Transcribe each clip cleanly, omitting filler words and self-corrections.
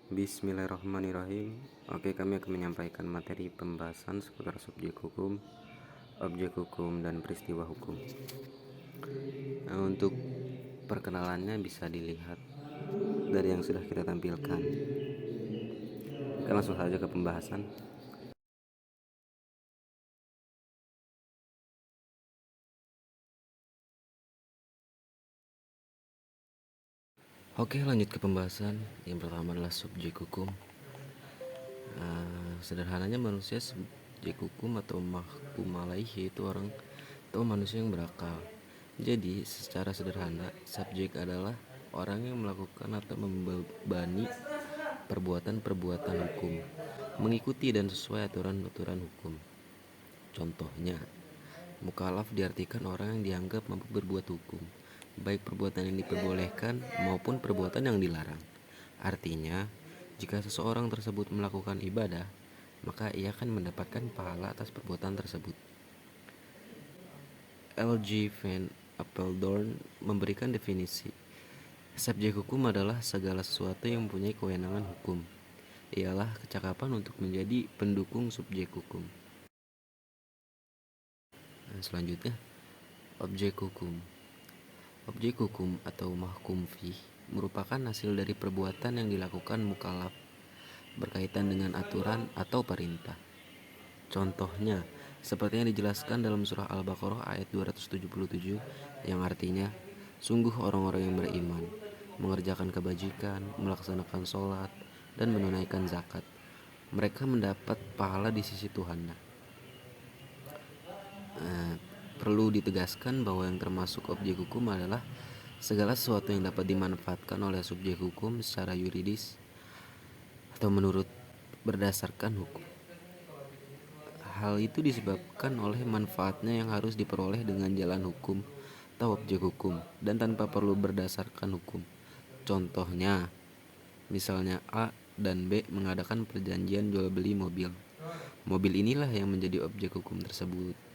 Bismillahirrahmanirrahim. Oke, kami akan menyampaikan materi pembahasan seputar subjek hukum, objek hukum, dan peristiwa hukum. Nah, untuk perkenalannya bisa dilihat dari yang sudah kita tampilkan. Oke, langsung saja ke pembahasan. Oke, lanjut ke pembahasan. Yang pertama adalah subjek hukum. Sederhananya manusia subjek hukum atau mahkum alaihi itu orang atau manusia yang berakal. Jadi secara sederhana, subjek adalah orang yang melakukan atau membebani perbuatan-perbuatan hukum, mengikuti dan sesuai aturan-aturan hukum. Contohnya, mukallaf diartikan orang yang dianggap mampu berbuat hukum, baik perbuatan yang diperbolehkan maupun perbuatan yang dilarang. Artinya, jika seseorang tersebut melakukan ibadah, maka ia akan mendapatkan pahala atas perbuatan tersebut. L.G. Van Apeldoorn memberikan definisi. Subjek hukum adalah segala sesuatu yang mempunyai kewenangan hukum. Ialah kecakapan untuk menjadi pendukung subjek hukum. Selanjutnya, objek hukum. Objek hukum atau mahkum fih merupakan hasil dari perbuatan yang dilakukan mukallaf berkaitan dengan aturan atau perintah. Contohnya, seperti yang dijelaskan dalam surah Al-Baqarah ayat 277 yang artinya, sungguh orang-orang yang beriman, mengerjakan kebajikan, melaksanakan sholat, dan menunaikan zakat. Mereka mendapat pahala di sisi Tuhannya. Perlu ditegaskan bahwa yang termasuk objek hukum adalah segala sesuatu yang dapat dimanfaatkan oleh subjek hukum secara yuridis atau menurut berdasarkan hukum. Hal itu disebabkan oleh manfaatnya yang harus diperoleh dengan jalan hukum atau objek hukum dan tanpa perlu berdasarkan hukum. Contohnya, misalnya A dan B mengadakan perjanjian jual beli mobil. Mobil inilah yang menjadi objek hukum tersebut.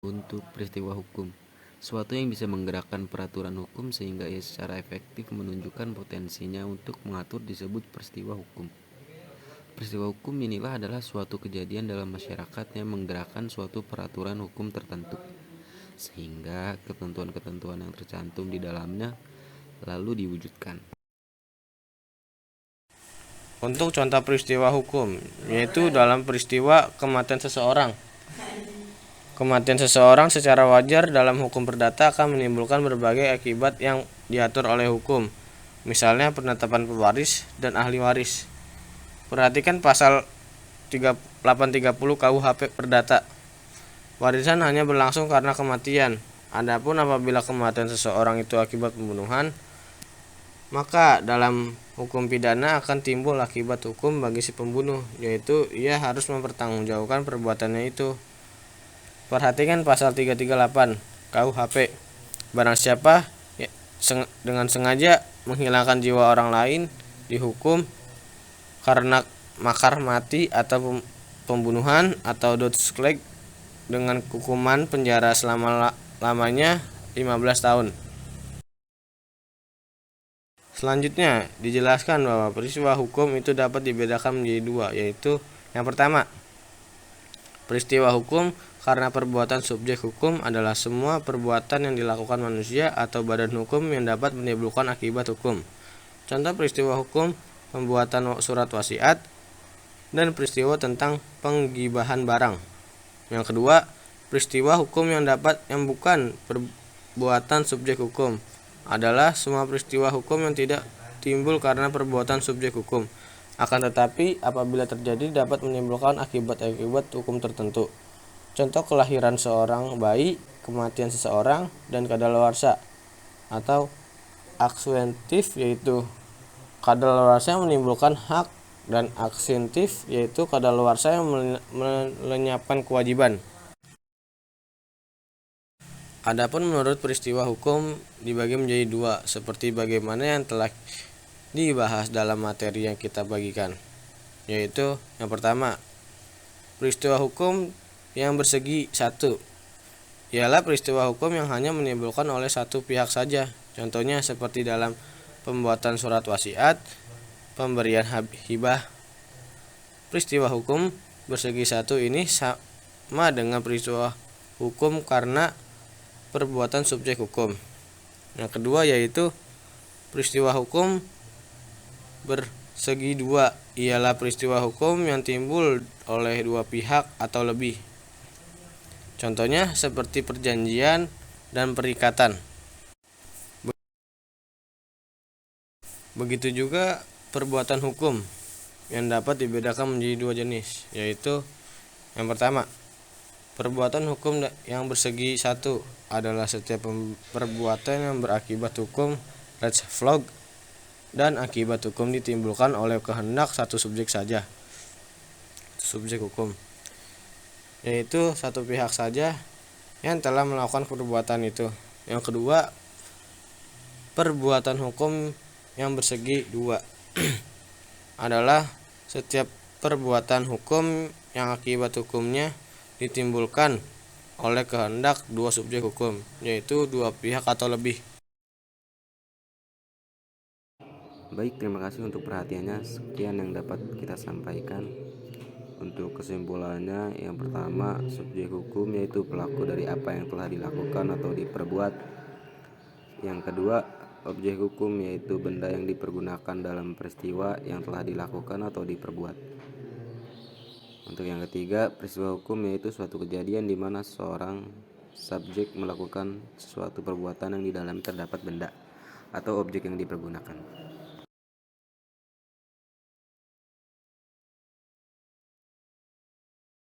Untuk peristiwa hukum, suatu yang bisa menggerakkan peraturan hukum sehingga ia secara efektif menunjukkan potensinya untuk mengatur disebut peristiwa hukum. Peristiwa hukum inilah adalah suatu kejadian dalam masyarakat yang menggerakkan suatu peraturan hukum tertentu, sehingga ketentuan-ketentuan yang tercantum di dalamnya lalu diwujudkan. Untuk contoh peristiwa hukum, yaitu dalam peristiwa kematian seseorang. Kematian seseorang secara wajar dalam hukum perdata akan menimbulkan berbagai akibat yang diatur oleh hukum, misalnya penetapan pewaris dan ahli waris. Perhatikan pasal 830 KUHP Perdata. Warisan hanya berlangsung karena kematian. Adapun apabila kematian seseorang itu akibat pembunuhan, maka dalam hukum pidana akan timbul akibat hukum bagi si pembunuh, yaitu ia harus mempertanggungjawabkan perbuatannya itu. Perhatikan pasal 338 KUHP. Barang siapa dengan sengaja menghilangkan jiwa orang lain dihukum karena makar mati atau pembunuhan atau doodskleeg dengan hukuman penjara selama-lamanya 15 tahun. Selanjutnya dijelaskan bahwa peristiwa hukum itu dapat dibedakan menjadi dua, yaitu yang pertama, peristiwa hukum karena perbuatan subjek hukum adalah semua perbuatan yang dilakukan manusia atau badan hukum yang dapat menimbulkan akibat hukum. Contoh peristiwa hukum pembuatan surat wasiat dan peristiwa tentang penggibahan barang. Yang kedua, peristiwa hukum yang bukan perbuatan subjek hukum adalah semua peristiwa hukum yang tidak timbul karena perbuatan subjek hukum, akan tetapi apabila terjadi dapat menimbulkan akibat-akibat hukum tertentu. Contoh kelahiran seorang bayi, kematian seseorang, dan kadaluarsa. Atau aksuentif, yaitu kadaluarsa yang menimbulkan hak, dan aksentif, yaitu kadaluarsa yang melenyapkan kewajiban. Adapun menurut peristiwa hukum dibagi menjadi dua, seperti bagaimana yang telah dibahas dalam materi yang kita bagikan, yaitu yang pertama, peristiwa hukum yang bersegi satu, ialah peristiwa hukum yang hanya menimbulkan oleh satu pihak saja. Contohnya seperti dalam pembuatan surat wasiat, pemberian hibah. Peristiwa hukum bersegi satu ini sama dengan peristiwa hukum karena perbuatan subjek hukum. Yang kedua yaitu peristiwa hukum bersegi dua, ialah peristiwa hukum yang timbul oleh dua pihak atau lebih. Contohnya seperti perjanjian dan perikatan. Begitu juga perbuatan hukum yang dapat dibedakan menjadi dua jenis, yaitu yang pertama, perbuatan hukum yang bersegi satu adalah setiap perbuatan yang berakibat hukum Rechtspflug dan akibat hukum ditimbulkan oleh kehendak satu subjek saja, subjek hukum, yaitu satu pihak saja yang telah melakukan perbuatan itu. Yang kedua, perbuatan hukum yang bersegi dua adalah setiap perbuatan hukum yang akibat hukumnya ditimbulkan oleh kehendak dua subjek hukum, yaitu dua pihak atau lebih. Baik, terima kasih untuk perhatiannya. Sekian yang dapat kita sampaikan. Untuk kesimpulannya, yang pertama, subjek hukum yaitu pelaku dari apa yang telah dilakukan atau diperbuat. Yang kedua, objek hukum yaitu benda yang dipergunakan dalam peristiwa yang telah dilakukan atau diperbuat. Untuk yang ketiga, peristiwa hukum yaitu suatu kejadian di mana seorang subjek melakukan suatu perbuatan yang di dalamnya terdapat benda atau objek yang dipergunakan.